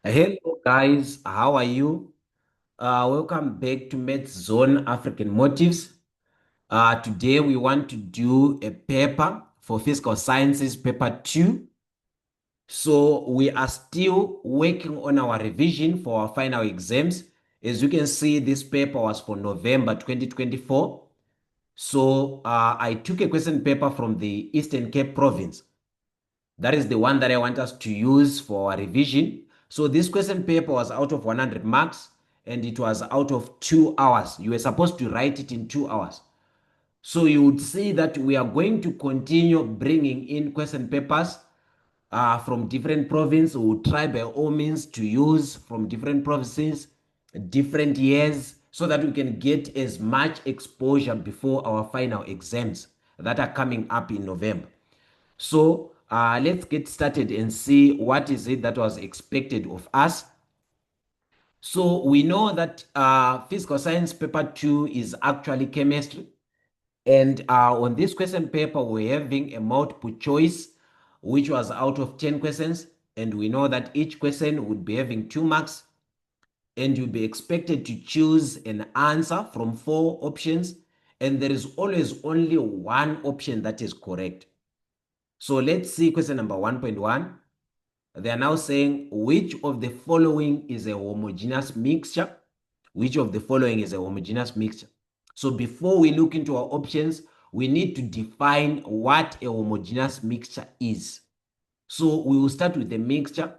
Hello guys, how are you? Welcome back to Maths Zone African Motives. Today we want to do a paper for Physical Sciences, paper 2. So we are still working on our revision for our final exams. As you can see, this paper was for November 2024. So I took a question paper from the Eastern Cape province. That is the one that I want us to use for our revision. So this question paper was out of 100 marks and it was out of 2 hours. You were supposed to write it in 2 hours. So you would see that we are going to continue bringing in question papers from different provinces. We will try by all means to use from different provinces, different years, so that we can get as much exposure before our final exams that are coming up in November. So let's get started and see what is it that was expected of us. So we know that physical science paper 2 is actually chemistry. And on this question paper, we're having a multiple choice, which was out of 10 questions. And we know that each question would be having 2 marks. And you'll be expected to choose an answer from 4 options. And there is always only one option that is correct. So let's see question number 1.1. They are now saying which of the following is a homogeneous mixture? Which of the following is a homogeneous mixture? So before we look into our options, we need to define what a homogeneous mixture is. So we will start with the mixture.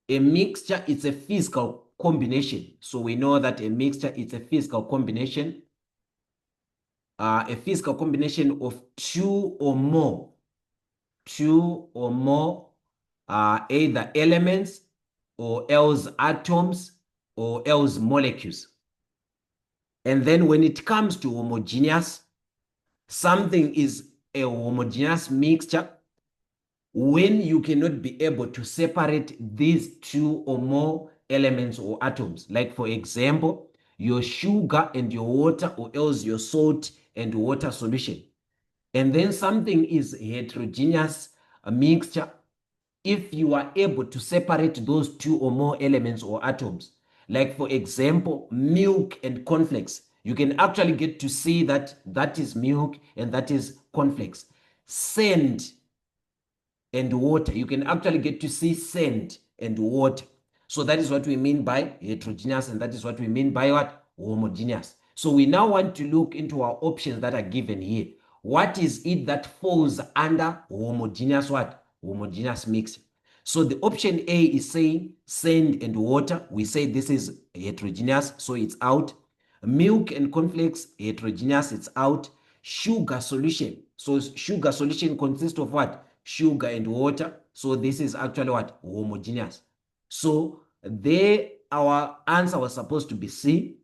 A mixture is a physical combination. So we know that a mixture is a physical combination. A physical combination of two or more either elements or else atoms or else molecules. And then when it comes to homogeneous, something is a homogeneous mixture when you cannot be able to separate these two or more elements or atoms. Like for example, your sugar and your water, or else your salt and water solution. And then something is heterogeneous, a mixture, if you are able to separate those two or more elements or atoms. Like for example, milk and cornflakes. You can actually get to see that that is milk and that is cornflakes. Sand and water. You can actually get to see sand and water. So that is what we mean by heterogeneous, and that is what we mean by what? Homogeneous. So we now want to look into our options that are given here. What is it that falls under homogeneous what? Homogeneous mixture. So the option A is saying sand and water. We say this is heterogeneous, so it's out. Milk and cornflakes, heterogeneous, it's out. Sugar solution. So sugar solution consists of what? Sugar and water. So this is actually what? Homogeneous. So there our answer was supposed to be C.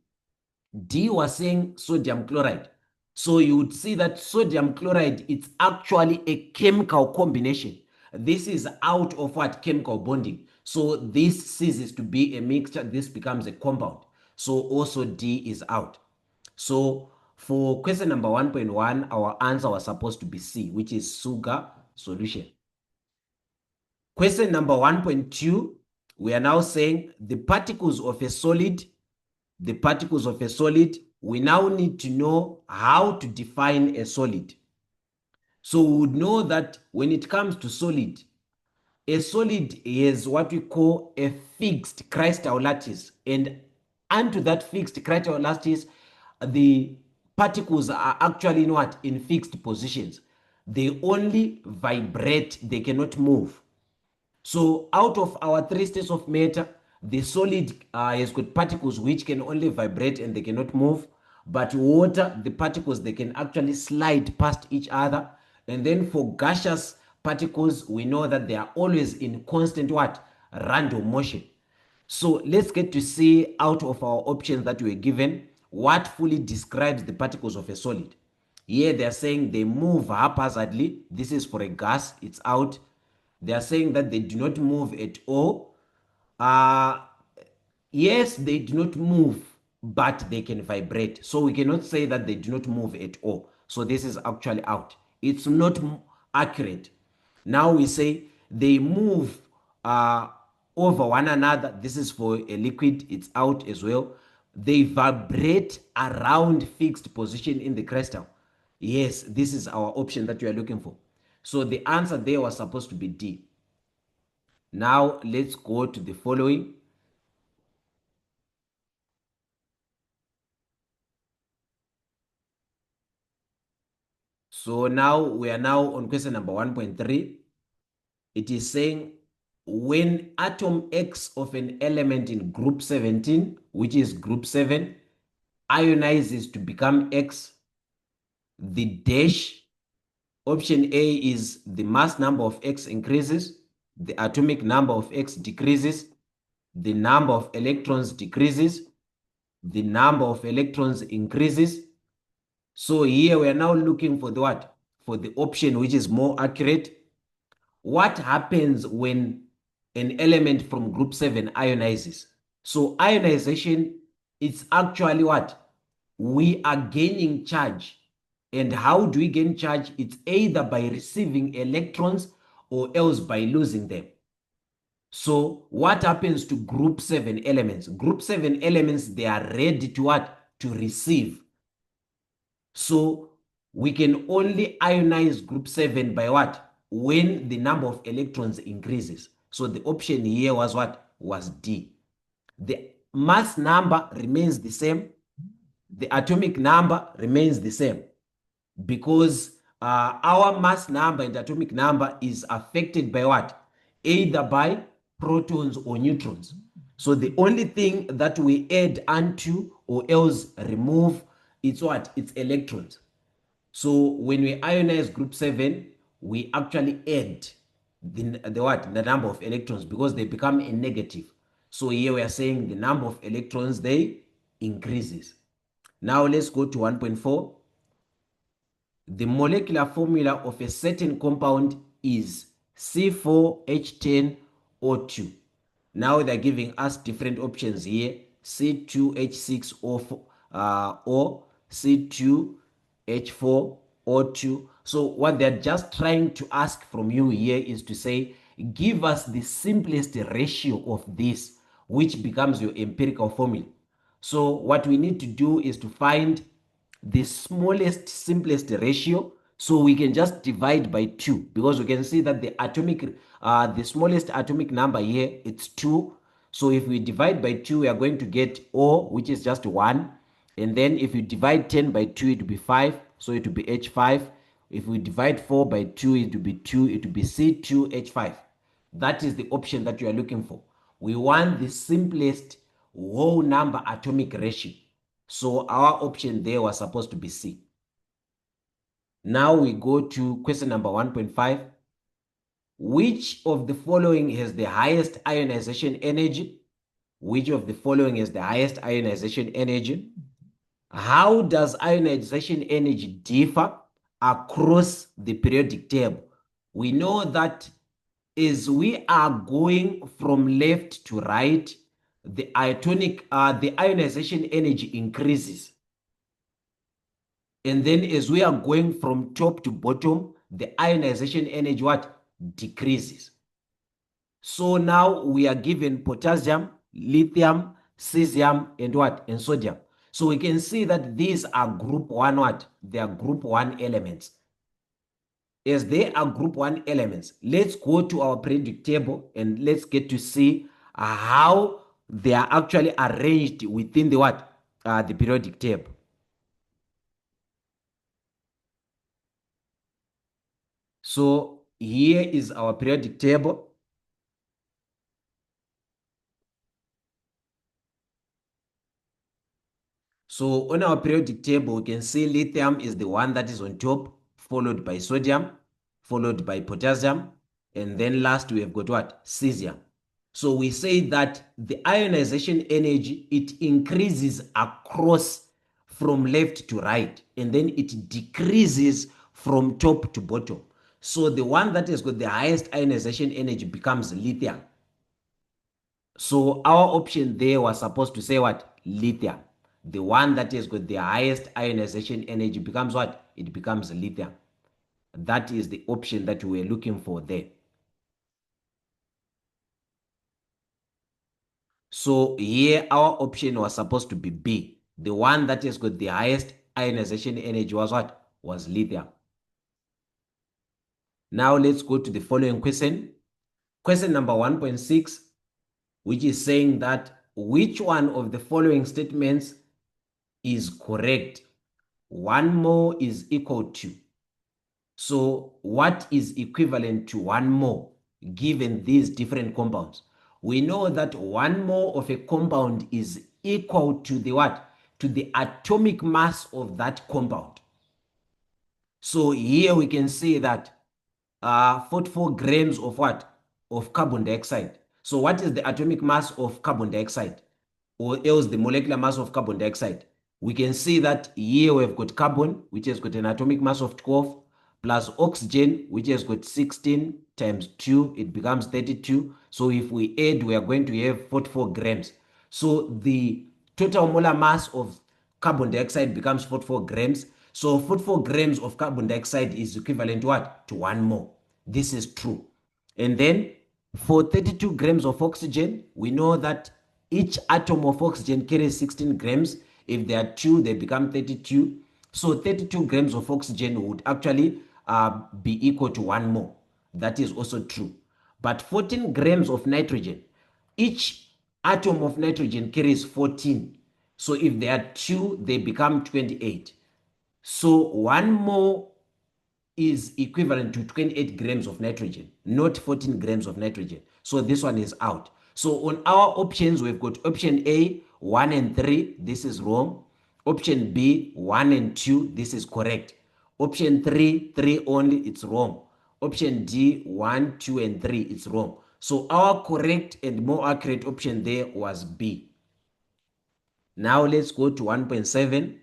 D was saying sodium chloride. So you would see that sodium chloride, it's actually a chemical combination. This is out of what? Chemical bonding. So this ceases to be a mixture. This becomes a compound. So also D is out. So for question number 1.1, our answer was supposed to be C, which is sugar solution. Question number 1.2, we are now saying the particles of a solid, we now need to know how to define a solid. So we would know that when it comes to solid, a solid is what we call a fixed crystal lattice. And unto that fixed crystal lattice, the particles are actually in what? In fixed positions. They only vibrate, they cannot move. So out of our three states of matter, the solid has got particles which can only vibrate and they cannot move. But water, the particles, they can actually slide past each other. And then for gaseous particles, we know that they are always in constant what? Random motion. So let's get to see out of our options that we were given, what fully describes the particles of a solid. Here they are saying they move haphazardly. This is for a gas, it's out. They are saying that they do not move at all. Uh, yes, they do not move, but they can vibrate. So we cannot say that they do not move at all. So this is actually out. It's not accurate. Now we say they move over one another. This is for a liquid, it's out as well. They vibrate around fixed position in the crystal. Yes, this is our option that you are looking for. So the answer there was supposed to be D. Now let's go to the following. So now we are now on question number 1.3. It is saying when atom X of an element in group 17, which is group 7, ionizes to become X, the dash option A is the mass number of X increases, the atomic number of X decreases, the number of electrons decreases, the number of electrons increases. So here we are now looking for the what? For the option which is more accurate. What happens when an element from group 7 ionizes? So ionization is actually what? We are gaining charge. And how do we gain charge? It's either by receiving electrons or else by losing them. So what happens to group 7 elements? Group 7 elements, they are ready to what? To receive. So we can only ionize group 7 by what? When the number of electrons increases. So the option here was what? Was D. The mass number remains the same. The atomic number remains the same because our mass number and atomic number is affected by what? Either by protons or neutrons. So the only thing that we add onto or else remove, it's what? It's electrons. So when we ionize group 7, we actually add the what? The number of electrons because they become a negative. So here we are saying the number of electrons, they increases. Now let's go to 1.4. The molecular formula of a certain compound is C4H10O2. Now they're giving us different options here: C2H6O4 or C2H4O2. So what they're just trying to ask from you here is to say, give us the simplest ratio of this, which becomes your empirical formula. So what we need to do is to find the smallest, simplest ratio. So we can just divide by 2 because we can see that the smallest atomic number here, it's 2. So if we divide by 2, we are going to get O, which is just 1. And then if you divide 10 by 2, it will be 5. So it will be H5. If we divide 4 by 2, it will be 2. It will be C2H5. That is the option that you are looking for. We want the simplest whole number atomic ratio. So our option there was supposed to be C. Now we go to question number 1.5. Which of the following has the highest ionization energy? Which of the following has the highest ionization energy? How does ionization energy differ across the periodic table? We know that as we are going from left to right, the ionization energy increases. And then as we are going from top to bottom, the ionization energy what? Decreases. So now we are given potassium, lithium, cesium, and what? And sodium. So we can see that these are group 1 what? They are group 1 elements. As they are group 1 elements, let's go to our periodic table and let's get to see how they are actually arranged within the what? The periodic table. So here is our periodic table. So on our periodic table, we can see lithium is the one that is on top, followed by sodium, followed by potassium, and then last we have got what? Cesium. So we say that the ionization energy, it increases across from left to right, and then it decreases from top to bottom. So the one that has got the highest ionization energy becomes lithium. So our option there was supposed to say what? Lithium. The one that has got the highest ionization energy becomes what? It becomes lithium. That is the option that we were looking for there. So here our option was supposed to be B. The one that has got the highest ionization energy was what? Was lithium. Now let's go to the following question. Question number 1.6, which is saying that which one of the following statements is correct? 1 mole is equal to. So what is equivalent to 1 mole given these different compounds? We know that 1 mole of a compound is equal to the what? To the atomic mass of that compound. So here we can see that 44 grams of what? Of carbon dioxide. So what is the atomic mass of carbon dioxide? Or else the molecular mass of carbon dioxide? We can see that here we've got carbon, which has got an atomic mass of 12, plus oxygen, which has got 16 times 2, it becomes 32. So if we add, we are going to have 44 grams. So the total molar mass of carbon dioxide becomes 44 grams. So 44 grams of carbon dioxide is equivalent to what? To 1 mole. This is true. And then for 32 grams of oxygen, we know that each atom of oxygen carries 16 grams. If there are two, they become 32. So 32 grams of oxygen would actually be equal to 1 mole. That is also true. But 14 grams of nitrogen, each atom of nitrogen carries 14. So if there are two, they become 28. So 1 mole is equivalent to 28 grams of nitrogen, not 14 grams of nitrogen. So this one is out. So on our options, we've got option A, 1 and 3. This is wrong. Option B, 1 and 2. This is correct. Option 3, 3 only. It's wrong. Option D, 1, 2, and 3. It's wrong. So our correct and more accurate option there was B. Now let's go to 1.7.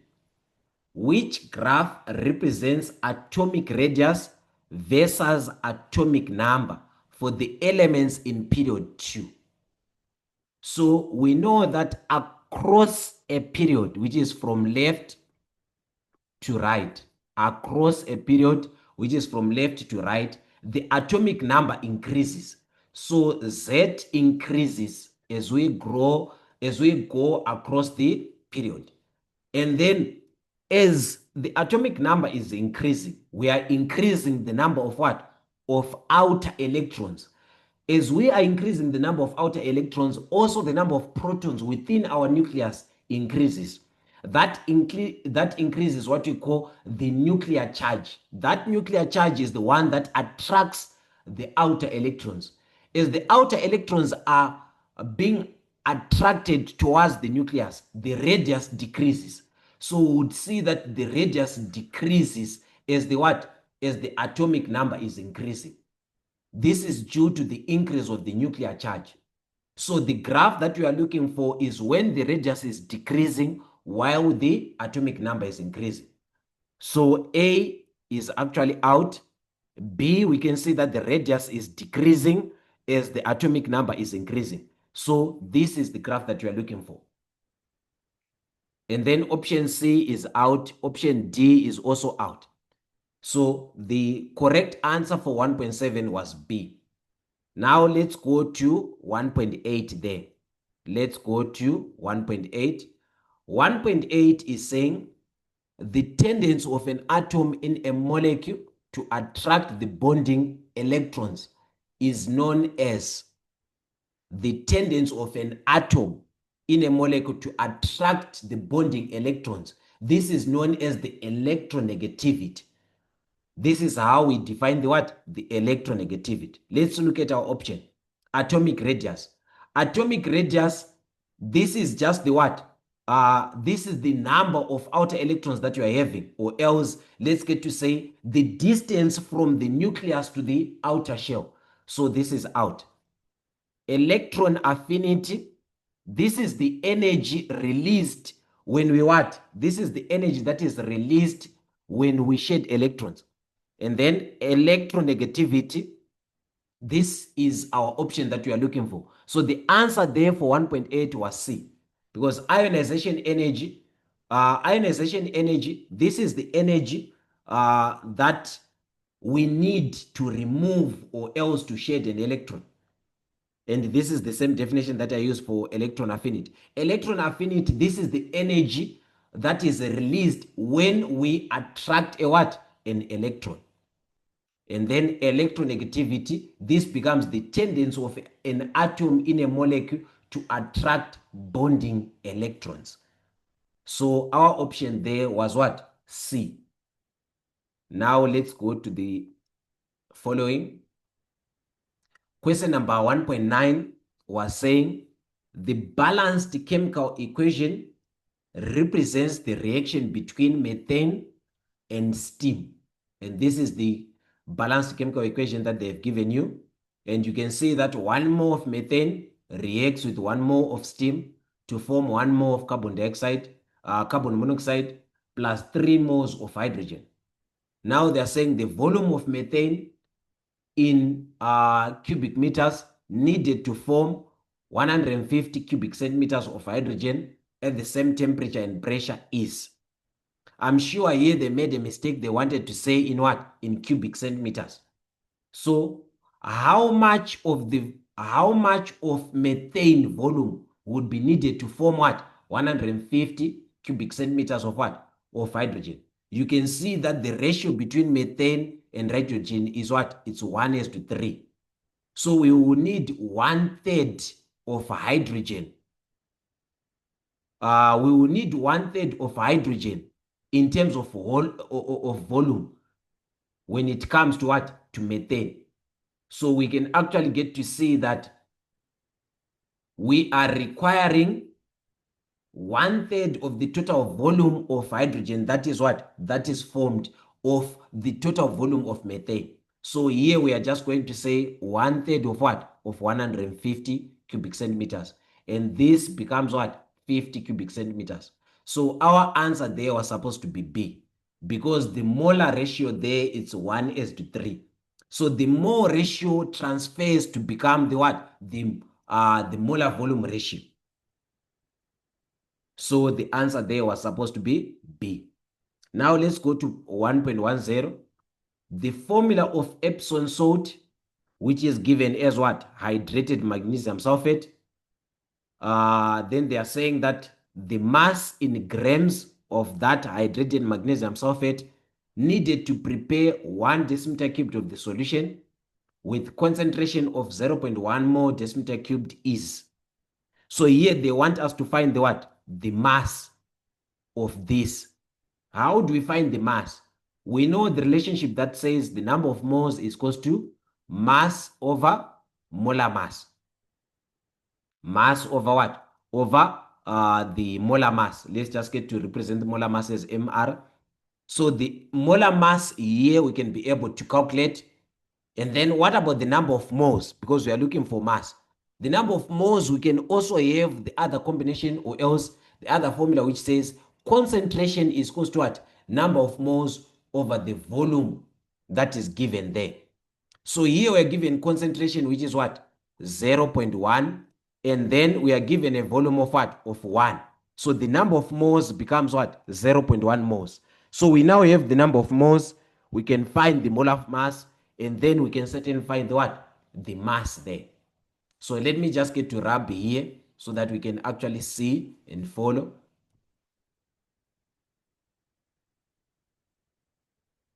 Which graph represents atomic radius versus atomic number for the elements in period 2? So we know that across a period, which is from left to right, across a period, which is from left to right, the atomic number increases. So Z increases as we grow, as we go across the period. And then as the atomic number is increasing, we are increasing the number of what? Of outer electrons. As we are increasing the number of outer electrons, also the number of protons within our nucleus increases. That increases what we call the nuclear charge. That nuclear charge is the one that attracts the outer electrons. As the outer electrons are being attracted towards the nucleus, the radius decreases. So we would see that the radius decreases as the what? As the atomic number is increasing. This is due to the increase of the nuclear charge. So the graph that we are looking for is when the radius is decreasing while the atomic number is increasing. So A is actually out. B, we can see that the radius is decreasing as the atomic number is increasing. So this is the graph that we are looking for. And then option C is out. Option D is also out. So the correct answer for 1.7 was B. Now let's go to 1.8 there. Let's go to 1.8. 1.8 is saying the tendency of an atom in a molecule to attract the bonding electrons is known as the tendency of an atom in a molecule to attract the bonding electrons. This is known as the electronegativity. This is how we define the what? The electronegativity. Let's look at our option. Atomic radius. Atomic radius, this is just the what? This is the number of outer electrons that you are having, or else let's get to say the distance from the nucleus to the outer shell. So this is out. Electron affinity, this is the energy released when we what? This is the energy that is released when we shed electrons. And then electronegativity, this is our option that we are looking for. So the answer there for 1.8 was C, because ionization energy, this is the energy that we need to remove or else to shed an electron. And this is the same definition that I use for electron affinity. Electron affinity, this is the energy that is released when we attract a what? An electron. And then electronegativity, this becomes the tendency of an atom in a molecule to attract bonding electrons. So our option there was what? C. Now let's go to the following. Question number 1.9 was saying the balanced chemical equation represents the reaction between methane and steam. And this is the balanced chemical equation that they've given you. And you can see that 1 mole of methane reacts with 1 mole of steam to form 1 mole of carbon dioxide, carbon monoxide, plus 3 moles of hydrogen. Now they're saying the volume of methane in cubic meters needed to form 150 cubic centimeters of hydrogen at the same temperature and pressure is. I'm sure here they made a mistake. They wanted to say in what? In cubic centimeters. So how much of methane volume would be needed to form what? 150 cubic centimeters of what? Of hydrogen. You can see that the ratio between methane and hydrogen is what? It's 1:3. So we will need 1/3 of hydrogen. We will need 1/3 of hydrogen in terms of volume when it comes to what? To methane. So we can actually get to see that we are requiring 1/3 of the total volume of hydrogen. That is what? That is formed of the total volume of methane. So here we are just going to say 1/3 of what? Of 150 cubic centimeters. And this becomes what? 50 cubic centimeters. So our answer there was supposed to be B, because the molar ratio there is 1:3. So the mole ratio transfers to become the what? The molar volume ratio. So the answer there was supposed to be B. Now let's go to 1.10. The formula of Epsom salt, which is given as what? Hydrated magnesium sulfate. Then they are saying that the mass in grams of that hydrated magnesium sulfate needed to prepare 1 decimeter cubed of the solution with concentration of 0.1 mole decimeter cubed is. So here they want us to find the what? The mass of this. How do we find the mass? We know the relationship that says the number of moles is equals to mass over molar mass. Mass over what? Over the molar mass. Let's just get to represent the molar mass as MR. So the molar mass here we can be able to calculate. And then what about the number of moles? Because we are looking for mass. The number of moles, we can also have the other combination, or else the other formula which says concentration is equal to what? Number of moles over the volume that is given there. So here we are given concentration, which is what? 0.1. And then we are given a volume of what? Of 1. So the number of moles becomes what? 0.1 moles. So we now have the number of moles. We can find the molar mass, and then we can certainly find the what? The mass there. So let me just get to rub here so that we can actually see and follow.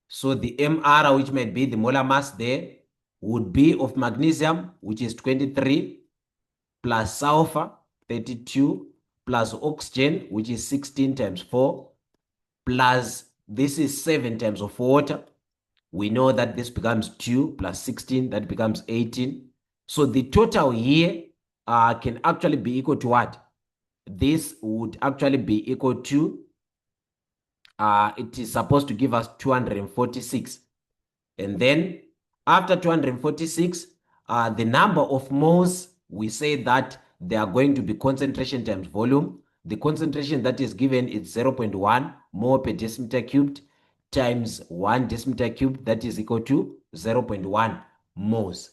So the MR, which might be the molar mass there, would be of magnesium, which is 23, plus sulfur, 32, plus oxygen, which is 16 times 4, plus this is 7 times of water. We know that this becomes 2 plus 16, that becomes 18. So the total here can actually be equal to what? This would actually be equal to, it is supposed to give us 246. And then after 246, the number of moles, we say that they are going to be concentration times volume. The concentration that is given is 0.1 mole per decimeter cubed times 1 decimeter cubed, that is equal to 0.1 moles.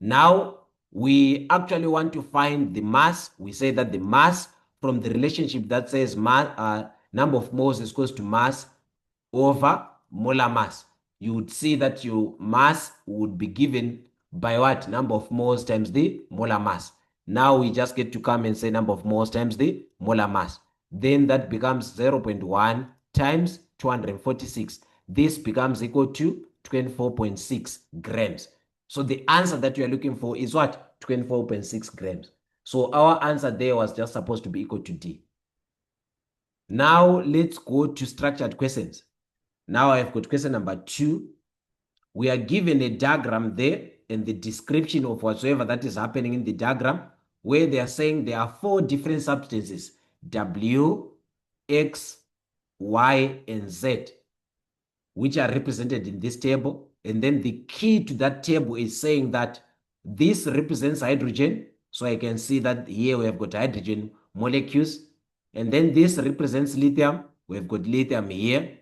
Now, we actually want to find the mass. We say that the mass from the relationship that says number of moles is equal to mass over molar mass. You would see that your mass would be given by what? Number of moles times the molar mass. Now we just get to come and say number of moles times the molar mass. Then that becomes 0.1 times 246. This becomes equal to 24.6 grams. So the answer that you are looking for is what? 24.6 grams. So our answer there was just supposed to be equal to D. Now let's go to structured questions. Now I've got question number 2. We are given a diagram there and the description of whatsoever that is happening in the diagram, where they are saying there are 4 different substances, W, X, Y, and Z, which are represented in this table. And then the key to that table is saying that this represents hydrogen. So I can see that here we have got hydrogen molecules. And then this represents lithium. We've got lithium here.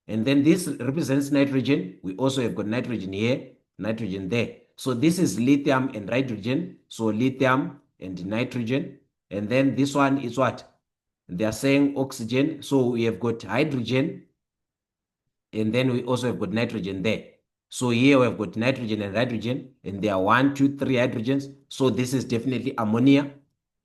And then this represents nitrogen. We also have got nitrogen here, nitrogen there. So this is lithium and hydrogen. So lithium and nitrogen. And then this one is what? They are saying oxygen. So we have got hydrogen. And then we also have got nitrogen there. So here we have got nitrogen and hydrogen. And there are 1, 2, 3 hydrogens. So this is definitely ammonia.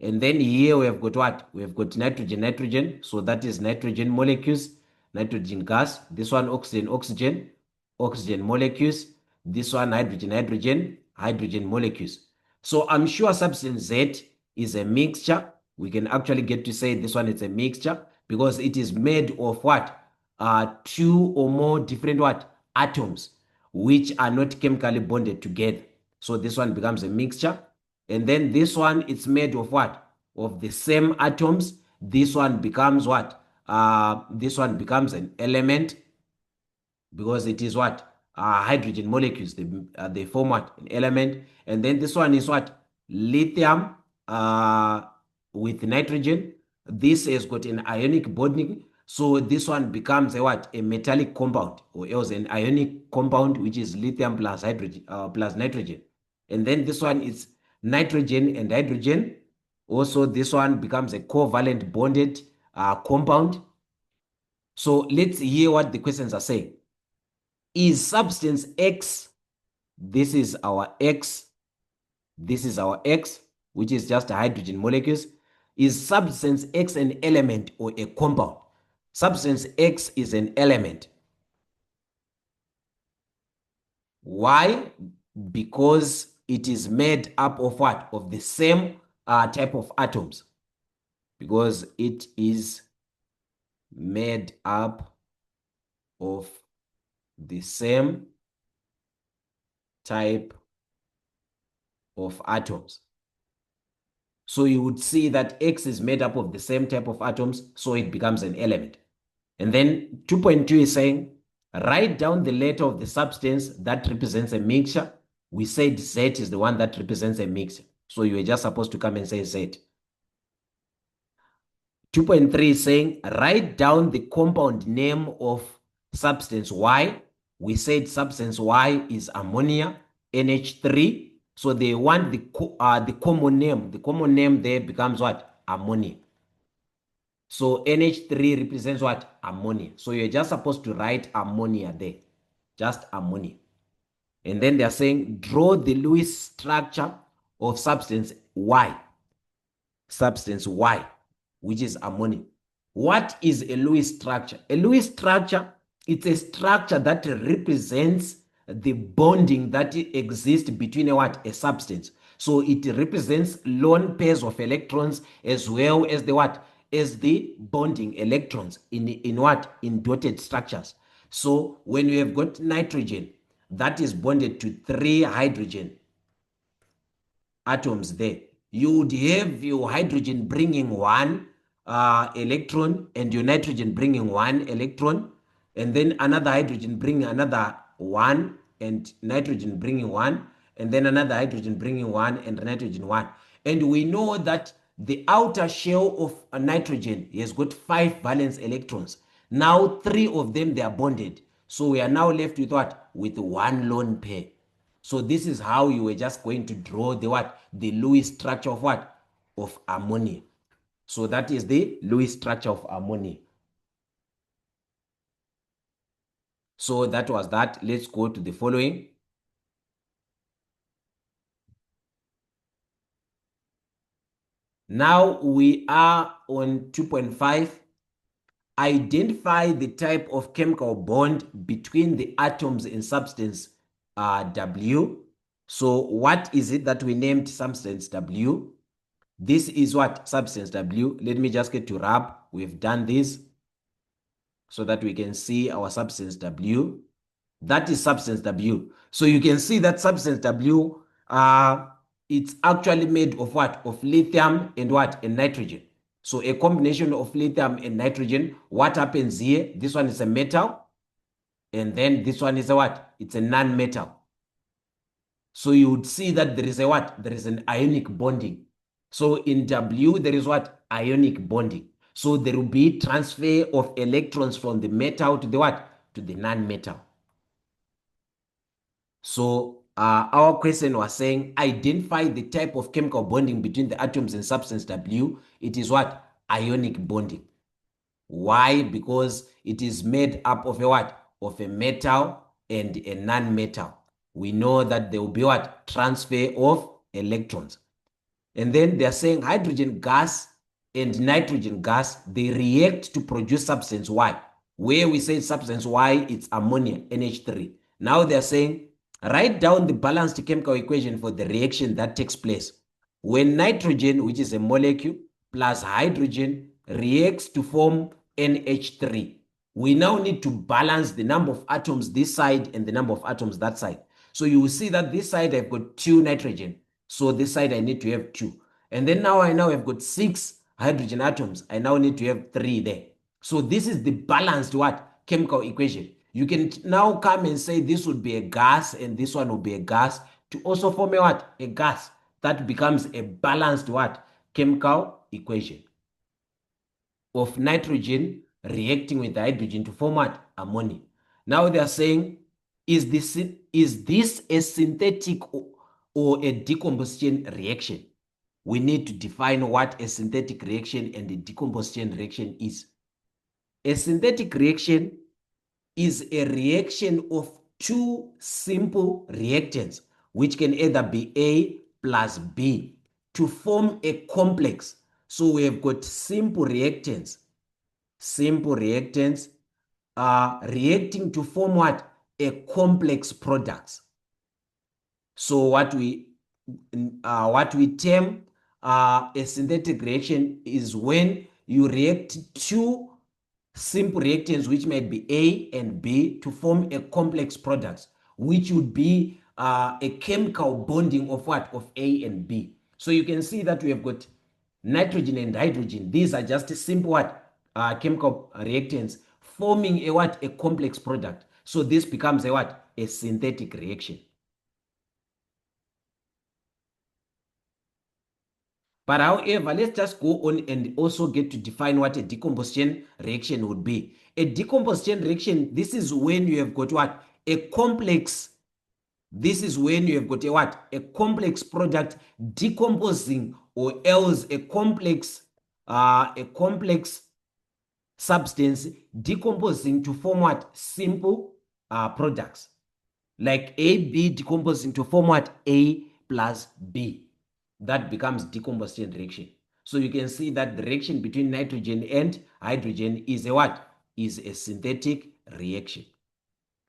And then here we have got what? We have got nitrogen, nitrogen. So that is nitrogen molecules, nitrogen gas. This one oxygen, oxygen, oxygen molecules. This one hydrogen, hydrogen, hydrogen molecules. So I'm sure substance Z is a mixture. We can actually get to say this one is a mixture because it is made of what? 2 or more different what? Atoms, which are not chemically bonded together. So this one becomes a mixture. And then this one, it's made of what? Of the same atoms. This one becomes what? This one becomes an element because it is what? Hydrogen molecules. They form what? An element. And then this one is what? Lithium with nitrogen. This has got an ionic bonding. So this one becomes a what? A metallic compound, or else an ionic compound, which is lithium plus hydrogen plus nitrogen. And then this one is nitrogen and hydrogen. Also, this one becomes a covalent bonded compound. So let's hear what the questions are saying. Is substance X, this is our X, this is our X, which is just hydrogen molecules. Is substance X an element or a compound? Substance X is an element. Why? Because it is made up of what? Of the same type of atoms. Because it is made up of the same type of atoms. So you would see that X is made up of the same type of atoms, so it becomes an element. And then 2.2 is saying, write down the letter of the substance that represents a mixture. We said Z is the one that represents a mixture. So you were just supposed to come and say Z. 2.3 is saying, write down the compound name of substance Y. We said substance Y is ammonia, NH3. So they want the common name. The common name there becomes what? Ammonia. So NH3 represents what? Ammonia. So you're just supposed to write ammonia there. Just ammonia. And then they're saying, draw the Lewis structure of substance Y. Substance Y, which is ammonia. What is a Lewis structure? A Lewis structure, it's a structure that represents the bonding that exists between a substance. So it represents lone pairs of electrons as well as the what? As the bonding electrons in what? In dotted structures. So when you have got nitrogen, that is bonded to 3 hydrogen atoms there. You would have your hydrogen bringing 1 electron and your nitrogen bringing 1 electron, and then another hydrogen bringing another 1 and nitrogen bringing 1, and then another hydrogen bringing 1 and nitrogen 1. And we know that the outer shell of a nitrogen has got 5 valence electrons. Now 3 of them, they are bonded. So we are now left with what? With 1 lone pair. So this is how you were just going to draw the what? The Lewis structure of what? Of ammonia. So that is the Lewis structure of ammonia. So that was that. Let's go to the following. Now we are on 2.5. Identify the type of chemical bond between the atoms in substance W. So what is it that we named substance W? This is what? Substance W. Let me just get to rub. We've done this so that we can see our substance W. That is substance W. So you can see that substance W, it's actually made of what? Of lithium and what? And nitrogen. So a combination of lithium and nitrogen. What happens here? This one is a metal, and then this one is a what? It's a non-metal. So you would see that there is a what? There is an ionic bonding. So in W, there is what? Ionic bonding. So there will be transfer of electrons from the metal to the what? To the non-metal. So our question was saying, identify the type of chemical bonding between the atoms in substance W. It is what? Ionic bonding. Why? Because it is made up of a what? Of a metal and a non-metal. We know that there will be what? Transfer of electrons. And then they're saying hydrogen gas and nitrogen gas, they react to produce substance Y. Where we say substance Y, it's ammonia, NH3. Now they're saying, write down the balanced chemical equation for the reaction that takes place when nitrogen, which is a molecule, plus hydrogen reacts to form NH3. We now need to balance the number of atoms this side and the number of atoms that side. So you will see that this side I've got 2 nitrogen. So this side I need to have 2. And then now I have got 6 hydrogen atoms. I now need to have 3 there. So this is the balanced what? Chemical equation. You can now come and say this would be a gas and this one will be a gas to also form a what? A gas. That becomes a balanced what? Chemical equation of nitrogen reacting with hydrogen to form what? Ammonia. Now they are saying, is this a synthetic or a decomposition reaction? We need to define what a synthetic reaction and a decomposition reaction is. A synthetic reaction is a reaction of two simple reactants, which can either be A plus B, to form a complex. So we have got simple reactants reacting to form what? A complex products. So what we term a synthetic reaction is when you react two simple reactants, which might be A and B, to form a complex product, which would be a chemical bonding of what? Of A and B. So you can see that we have got nitrogen and hydrogen. These are just simple what? Chemical reactants forming a what? A complex product. So this becomes a what? A synthetic reaction. But however, let's just go on and also get to define what a decomposition reaction would be. A decomposition reaction, this is when you have got what? A complex. This is when you have got a what? A complex product decomposing, or else a complex substance decomposing to form what? Simple products. Like AB decomposing to form what? A plus B. That becomes decomposition reaction. So you can see that the reaction between nitrogen and hydrogen is a what? Is a synthetic reaction.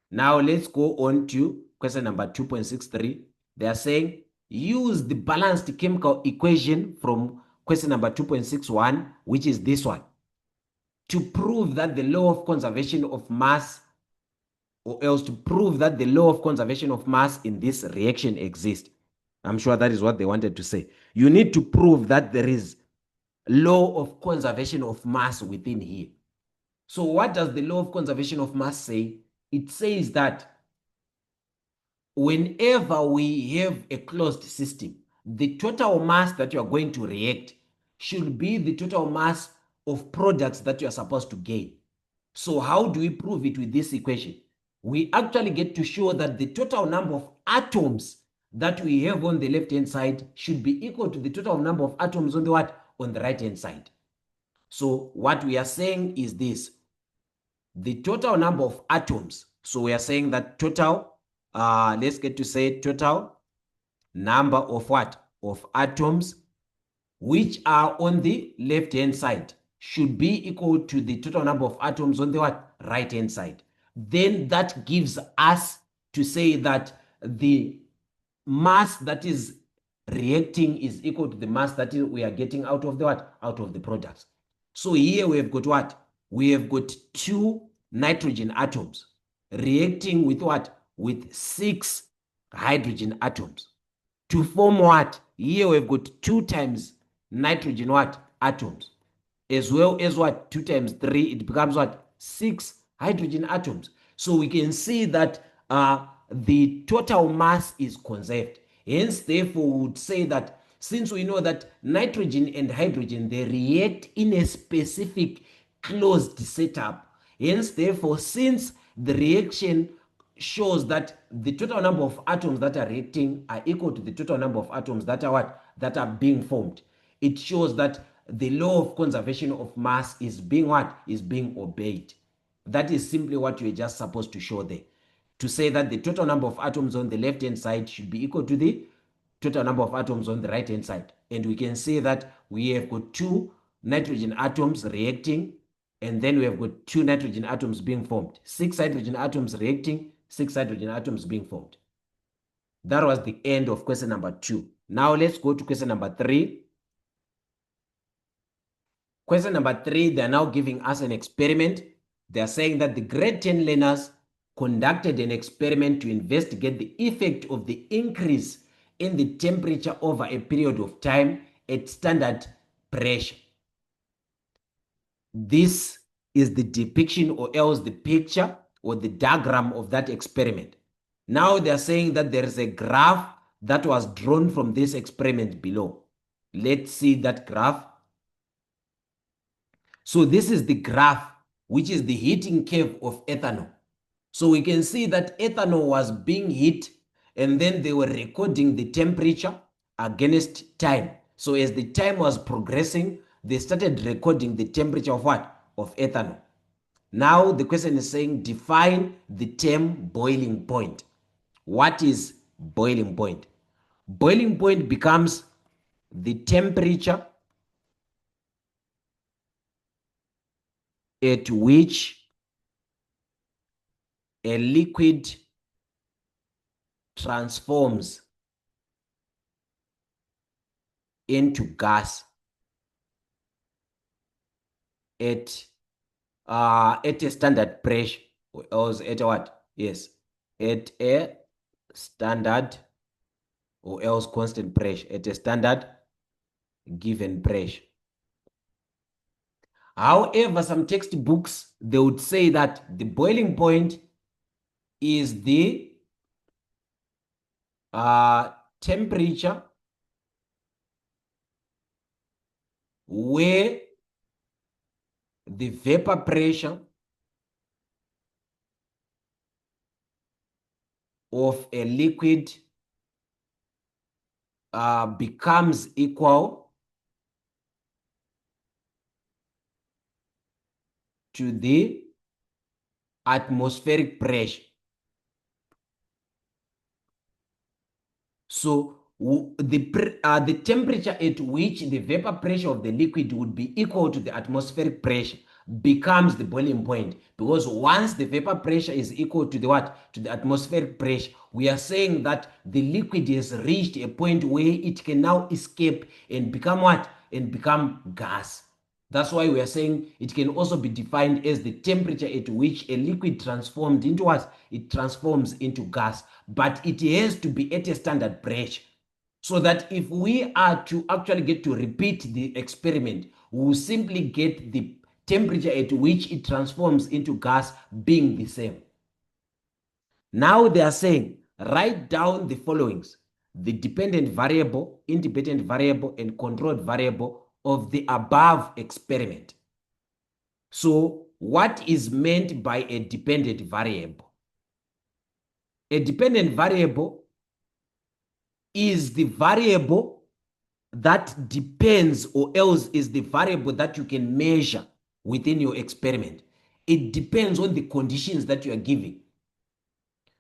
Now let's go on to question number 2.63. They are saying use the balanced chemical equation from question number 2.61, which is this one, to prove that the law of conservation of mass, or else to prove that the law of conservation of mass in this reaction exists. I'm sure that is what they wanted to say. You need to prove that there is law of conservation of mass within here. So what does the law of conservation of mass say? It says that whenever we have a closed system, the total mass that you are going to react should be the total mass of products that you are supposed to gain. So how do we prove it with this equation? We actually get to show that the total number of atoms that we have on the left hand side should be equal to the total number of atoms on the what? On the right hand side. So what we are saying is this: the total number of atoms. So we are saying that total, let's get to say total number of what? Of atoms which are on the left hand side, should be equal to the total number of atoms on the what? Right hand side. Then that gives us to say that the mass that is reacting is equal to the mass that we are getting out of the what? Out of the products. So here we have got what? We have got 2 nitrogen atoms reacting with what? With 6 hydrogen atoms. To form what? Here we've got 2 times nitrogen what? Atoms. As well as what? 2 times 3, it becomes what? 6 hydrogen atoms. So we can see that the total mass is conserved. Hence, therefore, we would say that since we know that nitrogen and hydrogen, they react in a specific closed setup. Hence, therefore, since the reaction shows that the total number of atoms that are reacting are equal to the total number of atoms that are what? That are being formed. It shows that the law of conservation of mass is being what? Is being obeyed. That is simply what you're just supposed to show there. To say that the total number of atoms on the left hand side should be equal to the total number of atoms on the right hand side. And we can say that we have got 2 nitrogen atoms reacting, and then we have got 2 nitrogen atoms being formed. 6 hydrogen atoms reacting, 6 hydrogen atoms being formed. That was the end of question number 2. Now let's go to question number 3. Question number 3, they are now giving us an experiment. They are saying that the grade 10 learners conducted an experiment to investigate the effect of the increase in the temperature over a period of time at standard pressure. This is the depiction or else the picture or the diagram of that experiment. Now they are saying that there is a graph that was drawn from this experiment below. Let's see that graph. So this is the graph, which is the heating curve of ethanol. So we can see that ethanol was being heat, and then they were recording the temperature against time. So as the time was progressing, they started recording the temperature of what? Of ethanol. Now the question is saying define the term boiling point. What is boiling point? Boiling point becomes the temperature at which a liquid transforms into gas at a standard pressure, or at what? Yes, at a standard or else constant pressure, at a standard given pressure. However, some textbooks, they would say that the boiling point is the temperature where the vapor pressure of a liquid becomes equal to the atmospheric pressure. So the temperature at which the vapor pressure of the liquid would be equal to the atmospheric pressure becomes the boiling point, because once the vapor pressure is equal to the what? To the atmospheric pressure, we are saying that the liquid has reached a point where it can now escape and become what? And become gas. That's why we are saying it can also be defined as the temperature at which a liquid transformed into what? It transforms into gas, but it has to be at a standard pressure. So that if we are to actually get to repeat the experiment, we will simply get the temperature at which it transforms into gas being the same. Now they are saying, write down the followings: the dependent variable, independent variable, and controlled variable of the above experiment. So what is meant by a dependent variable? A dependent variable is the variable that depends, or else is the variable that you can measure within your experiment. It depends on the conditions that you are giving.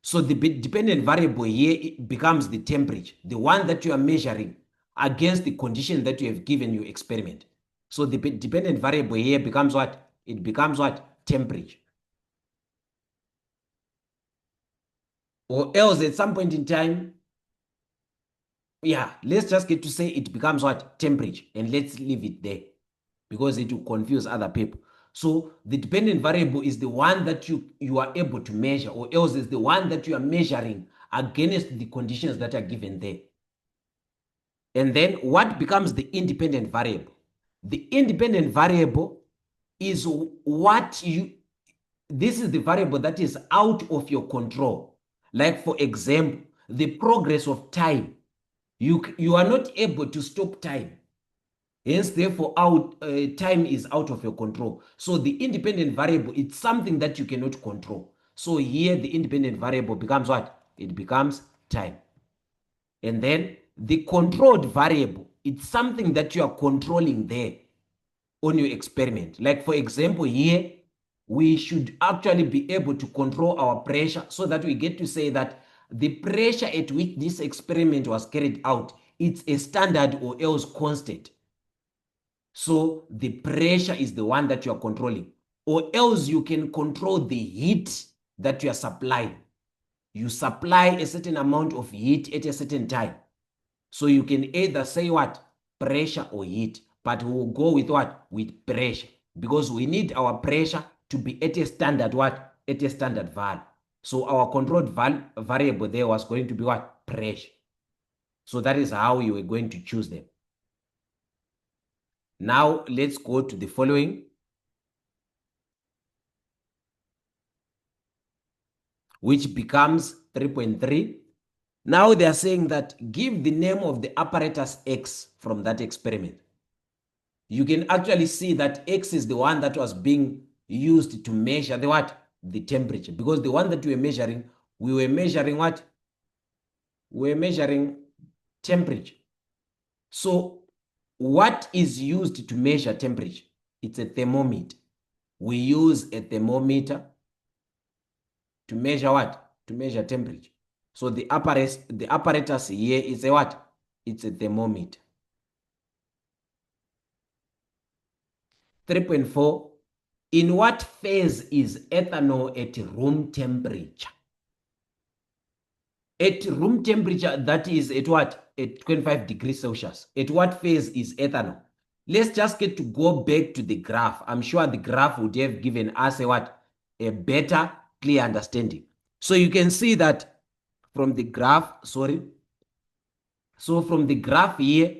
So the dependent variable here, it becomes the temperature, the one that you are measuring. against the condition that you have given your experiment. So the dependent variable here becomes what? It becomes what? Temperature. Or else at some point in time, yeah, let's just get to say it becomes what? Temperature. And let's leave it there because it will confuse other people. So the dependent variable is the one that you are able to measure, or else is the one that you are measuring against the conditions that are given there. And then what becomes the independent variable? The independent variable is what you, this is the variable that is out of your control. Like for example, the progress of time. You are not able to stop time. Hence, therefore, time is out of your control. So the independent variable, it's something that you cannot control. So here the independent variable becomes what? It becomes time. And then the controlled variable, it's something that you are controlling there on your experiment. Like for example, here, we should actually be able to control our pressure so that we get to say that the pressure at which this experiment was carried out, it's a standard or else constant. So the pressure is the one that you are controlling, or else you can control the heat that you are supplying. You supply a certain amount of heat at a certain time. So you can either say what? Pressure or heat, but we'll go with what? With pressure, because we need our pressure to be at a standard what? At a standard value. So our controlled variable there was going to be what? Pressure. So that is how you were going to choose them. Now let's go to the following, which becomes 3.3. Now they are saying that give the name of the apparatus X from that experiment. You can actually see that X is the one that was being used to measure the what? The temperature. Because the one that we were measuring what? We were measuring temperature. So what is used to measure temperature? It's a thermometer. We use a thermometer to measure what? To measure temperature. So the apparatus here is a what? It's a thermometer. 3.4. In what phase is ethanol at room temperature? At room temperature, that is at what? At 25 degrees Celsius. At what phase is ethanol? Let's just get to go back to the graph. I'm sure the graph would have given us a what? A better, clear understanding. So you can see that from the graph, sorry. So from the graph here,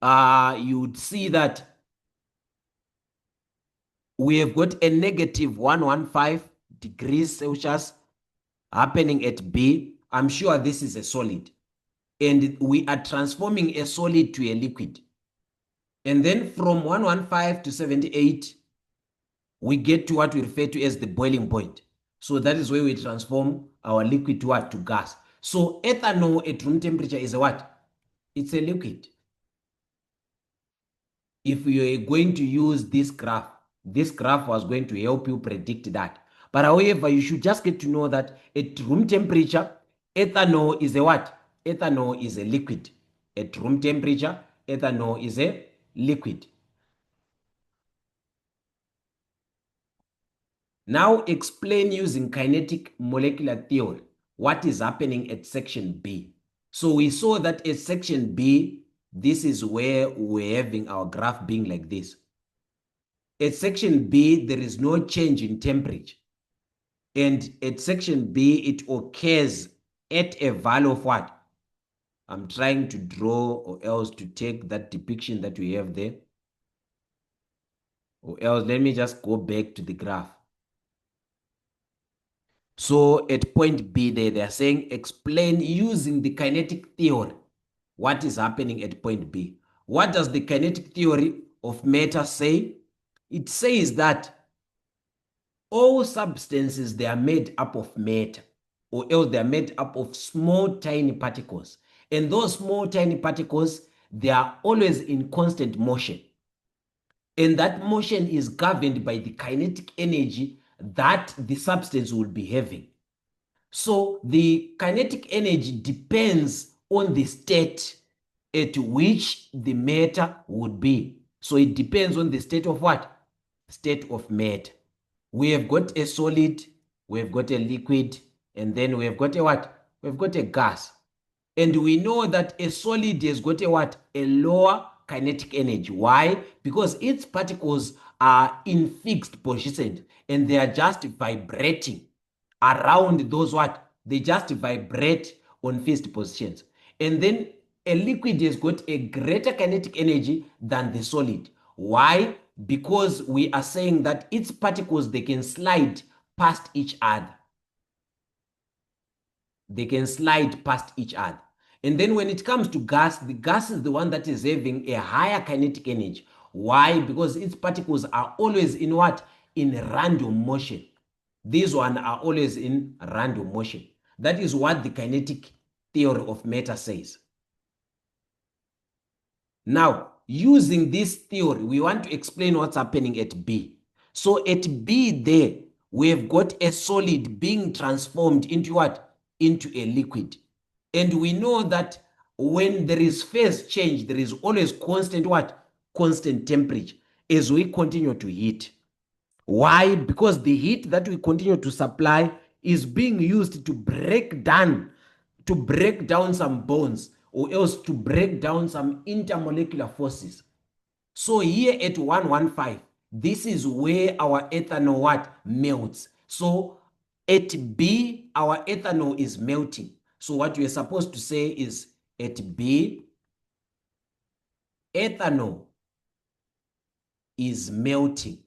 you would see that we have got a negative 115 degrees Celsius happening at B. I'm sure this is a solid. And we are transforming a solid to a liquid. And then from 115 to 78, we get to what we refer to as the boiling point. So that is where we transform our liquid to what? To gas. So ethanol at room temperature is a what? It's a liquid. If you're going to use this graph was going to help you predict that. But however, you should just get to know that at room temperature, ethanol is a what? Ethanol is a liquid. At room temperature, ethanol is a liquid. Now explain using kinetic molecular theory what is happening at section B. So we saw that at section B, this is where we're having our graph being like this. At section B, there is no change in temperature. And at section B, it occurs at a value of what? I'm trying to draw or else to take that depiction that we have there. Or else let me just go back to the graph. So at point B there, they're saying explain using the kinetic theory what is happening at point B. What does the kinetic theory of matter say? It says that all substances, they are made up of matter, or else they are made up of small tiny particles. And those small tiny particles, they are always in constant motion. And that motion is governed by the kinetic energy that the substance will be having. So the kinetic energy depends on the state at which the matter would be. So it depends on the state of what? State of matter. We have got a solid, we have got a liquid, and then we have got a what? We've got a gas. And we know that a solid has got a what? A lower kinetic energy. Why? Because its particles are in fixed positions and they are just vibrating around those what? They just vibrate on fixed positions. And then a liquid has got a greater kinetic energy than the solid. Why? Because we are saying that its particles, they can slide past each other. They can slide past each other. And then when it comes to gas, the gas is the one that is having a higher kinetic energy. Why? Because its particles are always in what? In random motion. These one are always in random motion. That is what the kinetic theory of matter says. Now, using this theory, we want to explain what's happening at B. So at B there, we have got a solid being transformed into what? Into a liquid. And we know that when there is phase change, there is always constant what? Constant temperature as we continue to heat. Why? Because the heat that we continue to supply is being used to break down some bonds, or else to break down some intermolecular forces. So here at 115, this is where our ethanol what? Melts. So at B, our ethanol is melting. So what we are supposed to say is at B, ethanol is melting.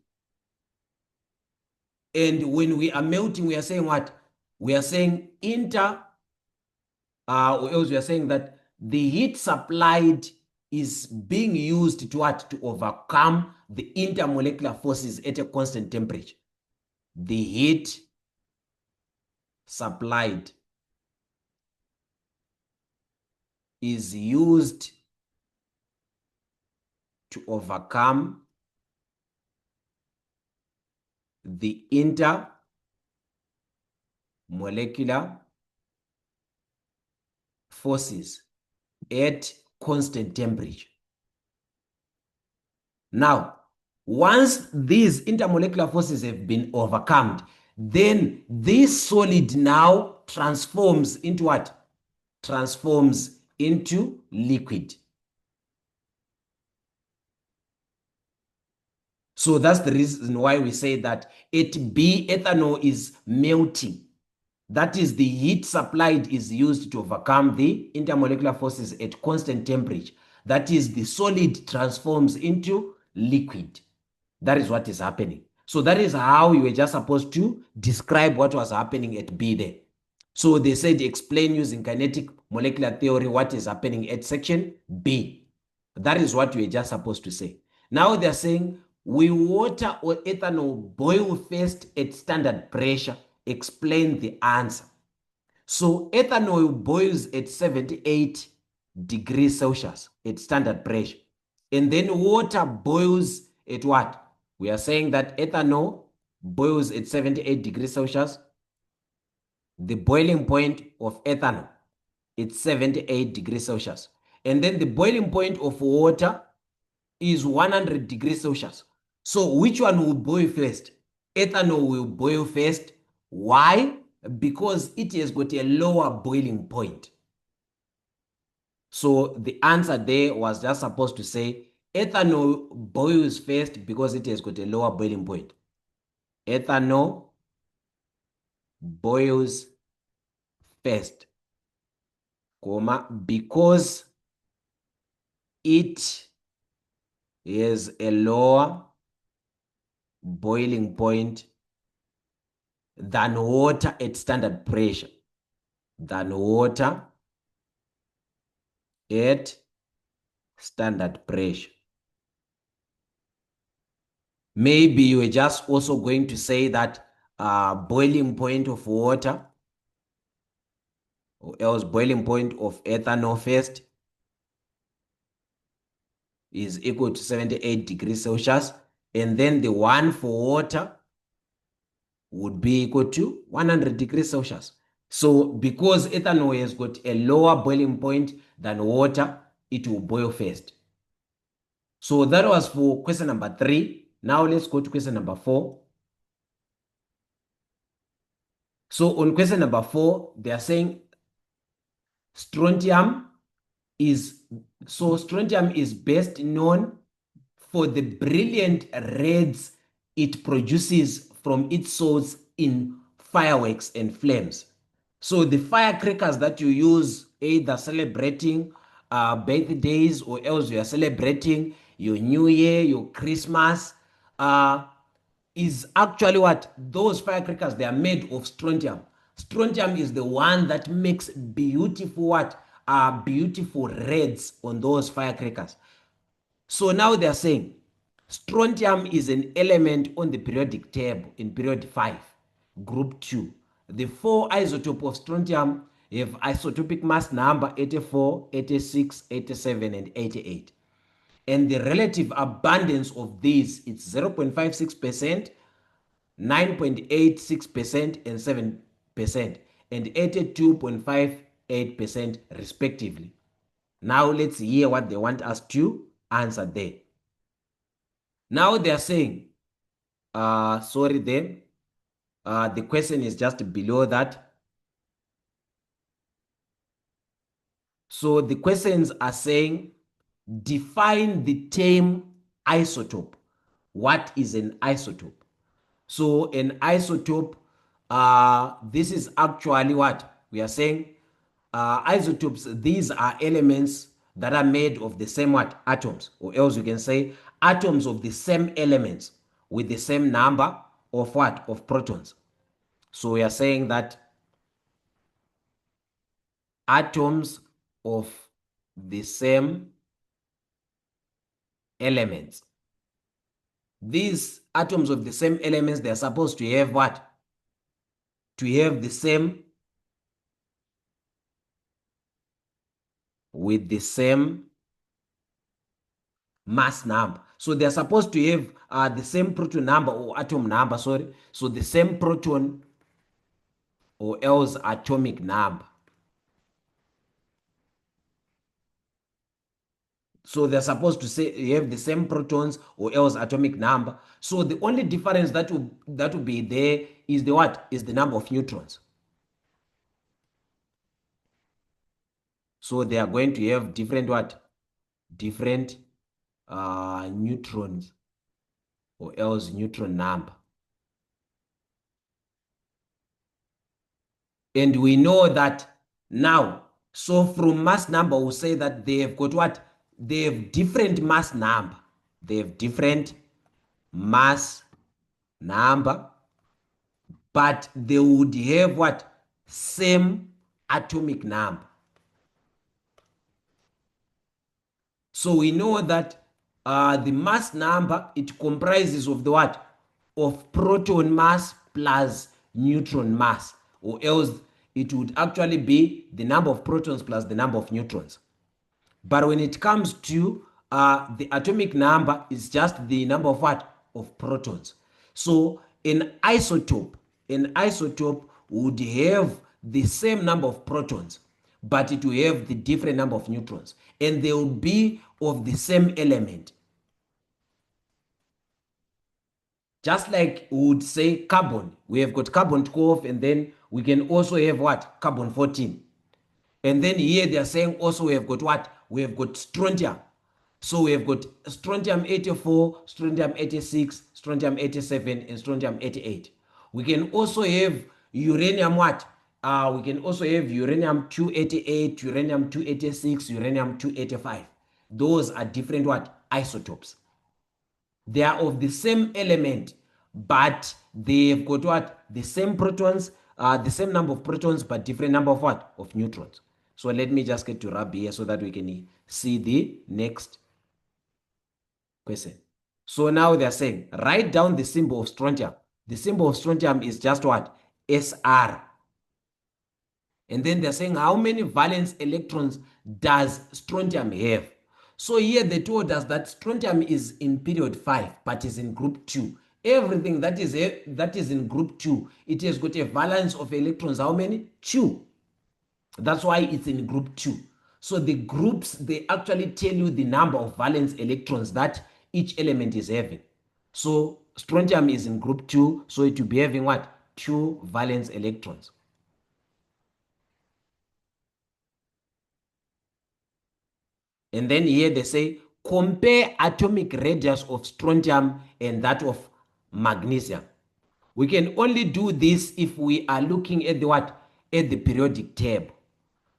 And when we are melting, we are saying what? We are saying or else we are saying that the heat supplied is being used to what? To overcome the intermolecular forces at a constant temperature. The heat supplied is used to overcome the intermolecular forces at constant temperature. Now, once these intermolecular forces have been overcome, then this solid now transforms into what? Transforms into liquid. So that's the reason why we say that at B, ethanol is melting. That is, the heat supplied is used to overcome the intermolecular forces at constant temperature. That is, the solid transforms into liquid. That is what is happening. So that is how you were just supposed to describe what was happening at B there. So they said explain using kinetic molecular theory what is happening at section B. That is what you were just supposed to say. Now they're saying, will water or ethanol boil first at standard pressure? Explain the answer. So ethanol boils at 78 degrees Celsius at standard pressure. And then water boils at what? We are saying that ethanol boils at 78 degrees Celsius. The boiling point of ethanol, it's 78 degrees Celsius. And then the boiling point of water is 100 degrees Celsius. So which one will boil first? Ethanol will boil first. Why? Because it has got a lower boiling point. So the answer there was just supposed to say ethanol boils first because it has got a lower boiling point. Ethanol boils first, comma, because it has a lower boiling point than water at standard pressure. Than water at standard pressure. Maybe you were just also going to say that boiling point of water, or else boiling point of ethanol first, is equal to 78 degrees Celsius. And then the one for water would be equal to 100 degrees Celsius. So because ethanol has got a lower boiling point than water, it will boil first. So that was for question number 3. Now let's go to question number 4. So on question number 4, they are saying strontium is strontium is best known for the brilliant reds it produces from its source in fireworks and flames. So the firecrackers that you use either celebrating birthdays or else you are celebrating your New Year, your Christmas, uh, is actually what those firecrackers they are made of strontium. Strontium is the one that makes beautiful what beautiful reds on those firecrackers. So now they are saying strontium is an element on the periodic table in period 5, group 2. The 4 isotopes of strontium have isotopic mass number 84, 86, 87, and 88. And the relative abundance of these is 0.56%, 9.86%, and 7%, and 82.58% respectively. Now let's hear what they want us to answer there. Now they are saying, sorry there, the question is just below that. So the questions are saying, define the term isotope. What is an isotope? So an isotope, this is actually what we are saying. Isotopes, these are elements that are made of the same what atoms, or else you can say atoms of the same elements with the same number of what of protons. So we are saying that atoms of the same elements, these atoms of the same elements, they are supposed to have what? To have the same with the same mass number. So they're supposed to have the same proton number or atom number, sorry. So the same proton or else atomic number. So they're supposed to say you have the same protons or else atomic number. So the only difference that will be there is the what? Is the number of neutrons. So they are going to have different what? Different neutrons or else neutron number. And we know that now, so from mass number, we'll say that they have got what? They have different mass number. They have different mass number, but they would have what? Same atomic number. So we know that the mass number, it comprises of the what? Of proton mass plus neutron mass, or else it would actually be the number of protons plus the number of neutrons. But when it comes to the atomic number, is just the number of what? Of protons. So an isotope would have the same number of protons, but it will have the different number of neutrons, and they will be of the same element. Just like we would say carbon, we have got carbon 12, and then we can also have what? Carbon 14. And then here they are saying also we have got what? We have got strontium. So we have got strontium 84, strontium 86, strontium 87, and strontium 88. We can also have uranium what? We can also have uranium 288, uranium 286, uranium 285. Those are different what? Isotopes. They are of the same element, but they've got what? The same protons, the same number of protons, but different number of what? Of neutrons. So let me just get to wrap here so that we can see the next question. So now they're saying, write down the symbol of strontium. The symbol of strontium is just what? SR. And then they're saying, how many valence electrons does strontium have? So here they told us that strontium is in period 5, but is in group 2. Everything that is in group 2, it has got a valence of electrons. How many? 2. That's why it's in group 2. So the groups, they actually tell you the number of valence electrons that each element is having. So strontium is in group 2, so it will be having what? 2 valence electrons. And then here they say compare atomic radius of strontium and that of magnesium. We can only do this if we are looking at the what? At the periodic table,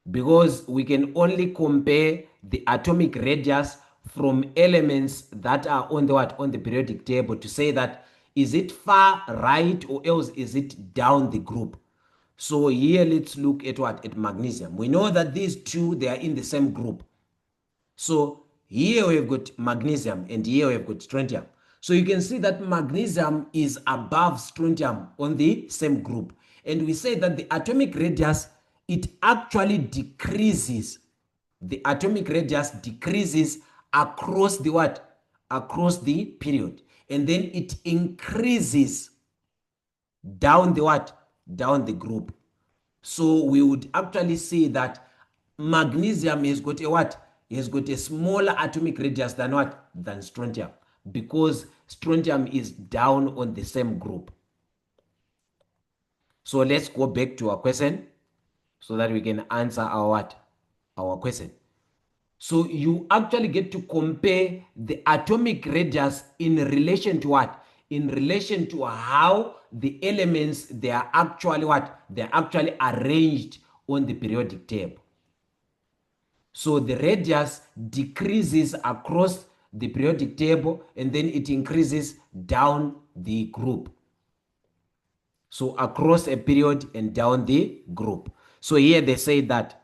because we can only compare the atomic radius from elements that are on the what? On the periodic table, to say that is it far right or else is it down the group. So here let's look at what? At magnesium. We know that these two, they are in the same group. So here we've got magnesium and here we've got strontium. So you can see that magnesium is above strontium on the same group. And we say that the atomic radius, it actually decreases. The atomic radius decreases across the what? Across the period. And then it increases down the what? Down the group. So we would actually say that magnesium has got a what? It has got a smaller atomic radius than what? Than strontium, because strontium is down on the same group. So let's go back to our question so that we can answer our what? Our question. So you actually get to compare the atomic radius in relation to what? In relation to how the elements, they are actually what? They are actually arranged on the periodic table. So the radius decreases across the periodic table and then it increases down the group. So across a period and down the group. So here they say that.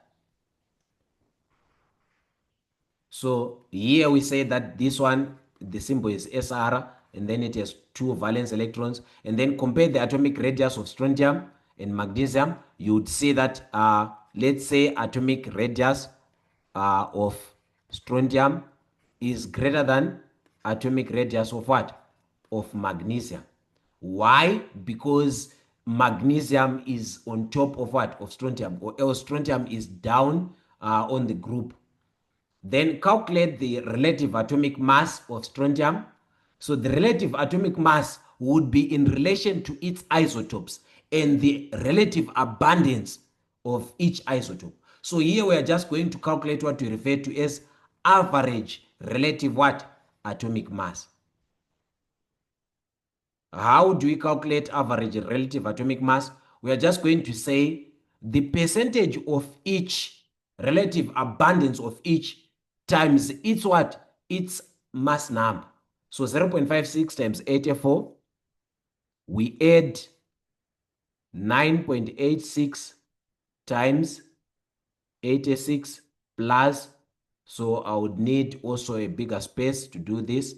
So here we say that this one, the symbol is SR, and then it has 2 valence electrons. And then compare the atomic radius of strontium and magnesium. You would see that, let's say atomic radius of strontium is greater than atomic radius of what? Of magnesium. Why? Because magnesium is on top of what? Of strontium, or else strontium is down on the group. Then calculate the relative atomic mass of strontium. So the relative atomic mass would be in relation to its isotopes and the relative abundance of each isotope. So here we are just going to calculate what we refer to as average relative what? Atomic mass. How do we calculate average relative atomic mass? We are just going to say the percentage of each, relative abundance of each, times its what? Its mass number. So 0.56 times 84, we add 9.86 times 86 plus, so I would need also a bigger space to do this.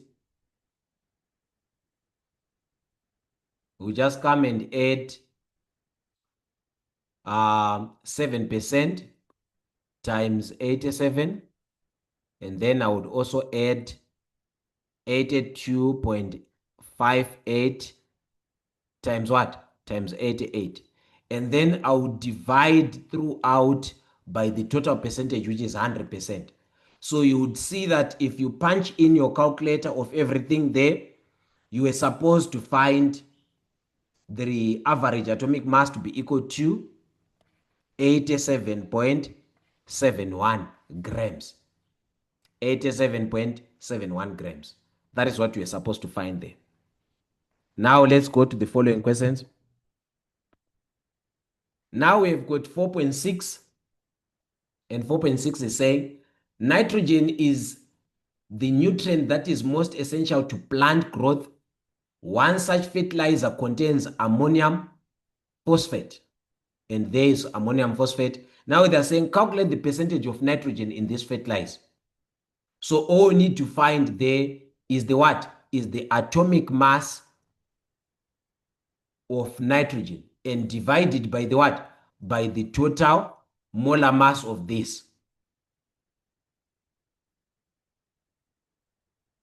We just come and add 7% times 87, and then I would also add 82.58 times what? Times 88. And then I would divide throughout by the total percentage, which is 100%. So you would see that if you punch in your calculator of everything there, you were supposed to find the average atomic mass to be equal to 87.71 grams. 87.71 grams. That is what you are supposed to find there. Now let's go to the following questions. Now we've got 4.6, and 4.6 is saying nitrogen is the nutrient that is most essential to plant growth. One such fertilizer contains ammonium phosphate, and there is ammonium phosphate. Now they're saying calculate the percentage of nitrogen in this fertilizer. So all we need to find there is the what? Is the atomic mass of nitrogen and divided by the what? By the total molar mass of this.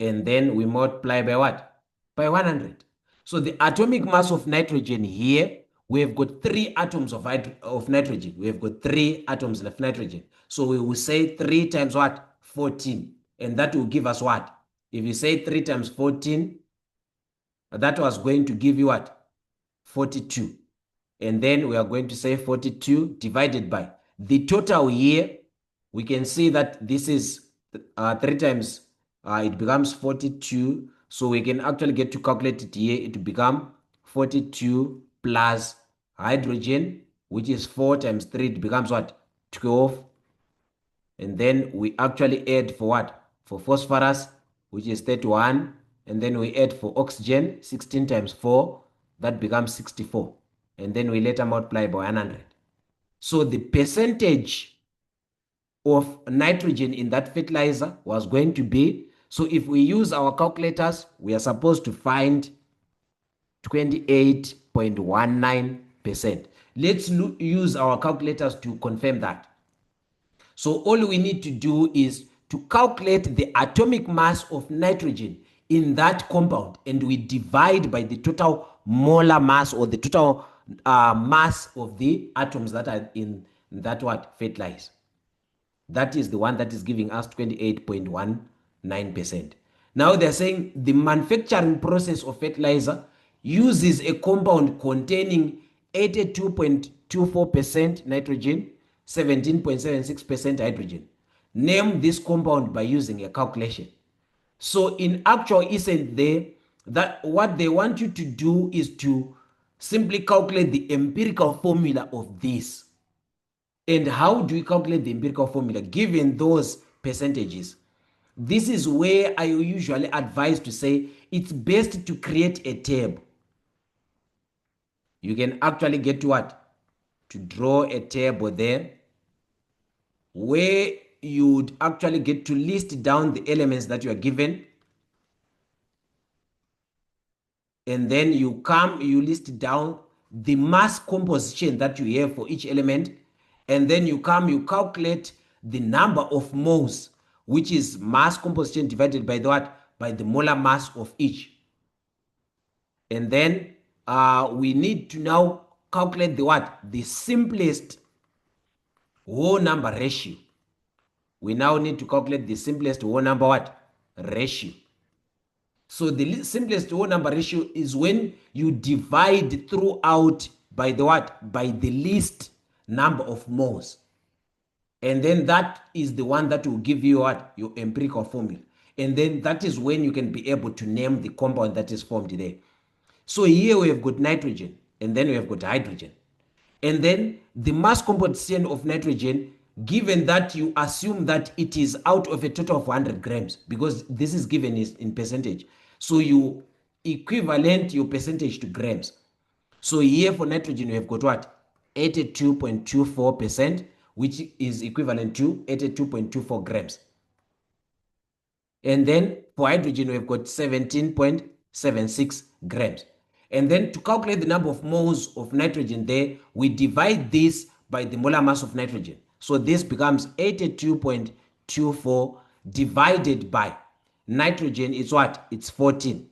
And then we multiply by what? By 100. So the atomic mass of nitrogen here we have got three atoms of nitrogen. We have got three atoms of nitrogen. So we will say 3 times what? 14. And that will give us what? If you say 3 times 14, that was going to give you what? 42. And then we are going to say 42 divided by the total here. We can see that this is 3 times, it becomes 42. So we can actually get to calculate it here. It will become 42 plus hydrogen, which is 4 times 3. It becomes what? 12. And then we actually add for what? For phosphorus, which is 31. And then we add for oxygen, 16 times 4. That becomes 64. And then we later multiply by 100. So the percentage of nitrogen in that fertilizer was going to be, so if we use our calculators, we are supposed to find 28.19%. Let's use our calculators to confirm that. So all we need to do is to calculate the atomic mass of nitrogen in that compound, and we divide by the total molar mass, or the total mass of the atoms that are in that what fertilizer. That is the one that is giving us 28.19%. Now they're saying the manufacturing process of fertilizer uses a compound containing 82.24% nitrogen, 17.76% hydrogen. Name this compound by using a calculation. So in actual essence there, that what they want you to do is to simply calculate the empirical formula of this. And how do we calculate the empirical formula given those percentages? This is where I usually advise to say it's best to create a table. You can actually get to what? To draw a table there where you would actually get to list down the elements that you are given. And then you list down the mass composition that you have for each element. And then you calculate the number of moles, which is mass composition divided by the what? By the molar mass of each. And then we need to now calculate the what? The simplest whole number ratio. We now need to calculate the simplest whole number what? Ratio. So the simplest whole number ratio is when you divide throughout by the what? By the least number of moles. And then that is the one that will give you what? Your empirical formula. And then that is when you can be able to name the compound that is formed there. So here we have got nitrogen, and then we have got hydrogen. And then the mass composition of nitrogen, given that you assume that it is out of a total of 100 grams, because this is given in percentage. So you equivalent your percentage to grams. So here for nitrogen, we have got what? 82.24%, which is equivalent to 82.24 grams. And then for hydrogen, we've got 17.76 grams. And then to calculate the number of moles of nitrogen there, we divide this by the molar mass of nitrogen. So this becomes 82.24 divided by nitrogen is what? It's 14.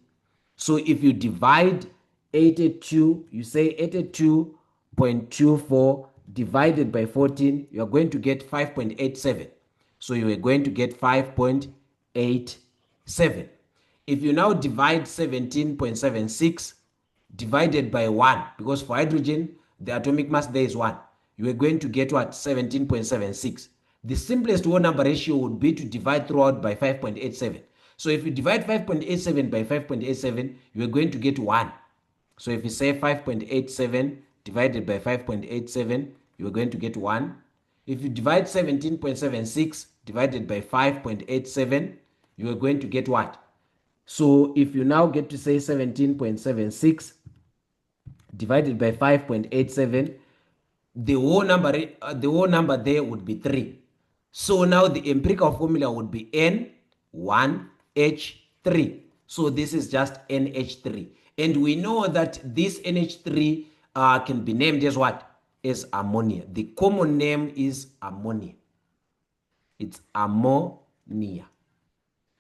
So if you divide 82, you say 82.24 divided by 14, you are going to get 5.87. So you are going to get 5.87. If you now divide 17.76 divided by 1, because for hydrogen, the atomic mass there is 1, you are going to get what? 17.76. The simplest whole number ratio would be to divide throughout by 5.87. So if you divide 5.87 by 5.87, you are going to get 1. So if you say 5.87 divided by 5.87, you are going to get 1. If you divide 17.76 divided by 5.87, you are going to get what? So if you now get to say 17.76 divided by 5.87, the whole number there would be 3. So now the empirical formula would be N1H3. So this is just NH3. And we know that this NH3 can be named as what? As ammonia. The common name is ammonia. It's ammonia.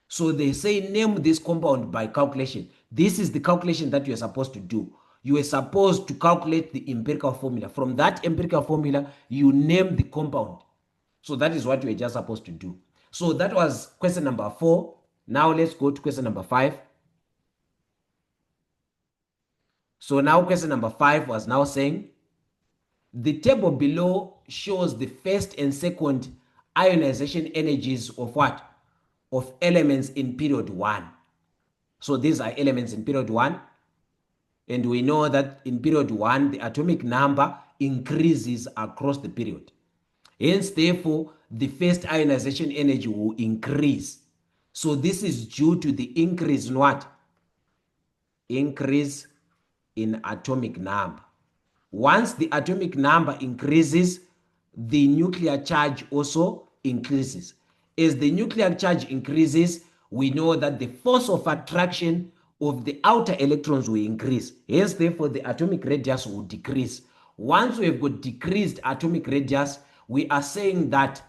So they say name this compound by calculation. This is the calculation that you're supposed to do. you were supposed to calculate the empirical formula. From that empirical formula, you name the compound. So that is what you were just supposed to do. So that was question number 4. Now let's go to question number 5. So now question number 5 was now saying, the table below shows the first and second ionization energies of what? Of elements in period 1. So these are elements in period 1. And we know that in period 1, the atomic number increases across the period. Hence, therefore, the first ionization energy will increase. So this is due to the increase in what? Increase in atomic number. Once the atomic number increases, the nuclear charge also increases. As the nuclear charge increases, we know that the force of attraction of the outer electrons will increase. Hence, therefore, the atomic radius will decrease. Once we have got decreased atomic radius, we are saying that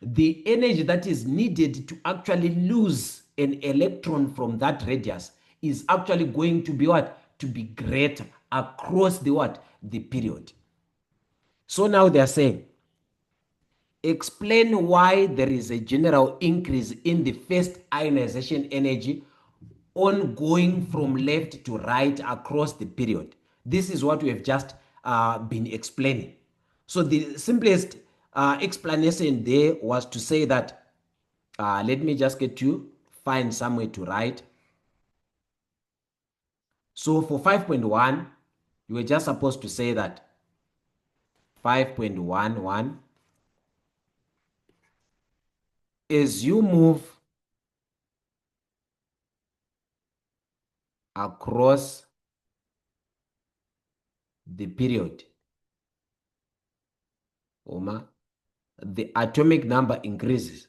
the energy that is needed to actually lose an electron from that radius is actually going to be what? To be greater across the what? The period. So now they are saying, explain why there is a general increase in the first ionization energy on going from left to right across the period. This is what we have just been explaining. So the simplest explanation there was to say that, let me just get to find somewhere to write. So for 5.1, you were just supposed to say that 5.11, as you move across the period, the atomic number increases.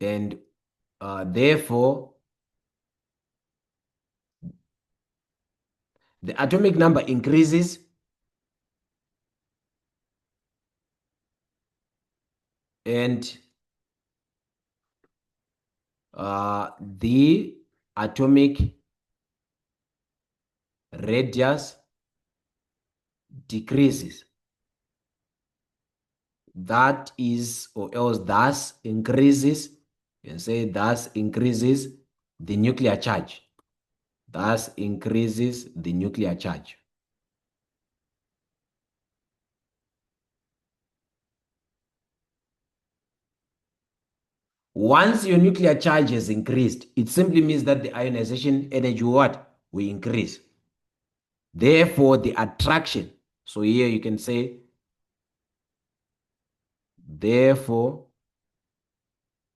And therefore, the atomic number increases and the atomic radius decreases. That is, or else thus increases, you can say thus increases the nuclear charge. Thus increases the nuclear charge. Once your nuclear charge has increased, it simply means that the ionization energy what? Will increase. Therefore, the attraction. So here you can say, therefore,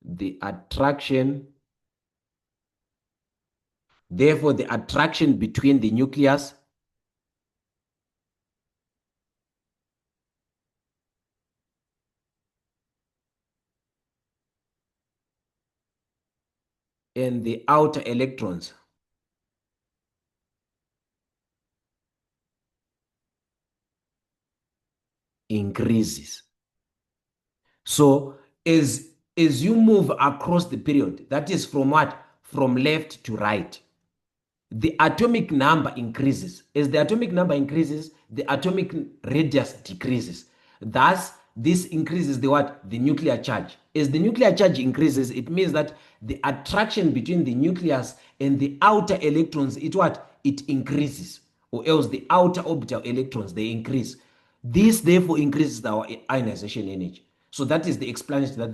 the attraction between the nucleus and the outer electrons increases. So as you move across the period, that is from what? From left to right, the atomic number increases. As the atomic number increases, the atomic radius decreases. Thus, this increases the what? The nuclear charge. As the nuclear charge increases, it means that the attraction between the nucleus and the outer electrons, it what? It increases. Or else the outer orbital electrons, they increase. This therefore increases our ionization energy. So that is the explanation that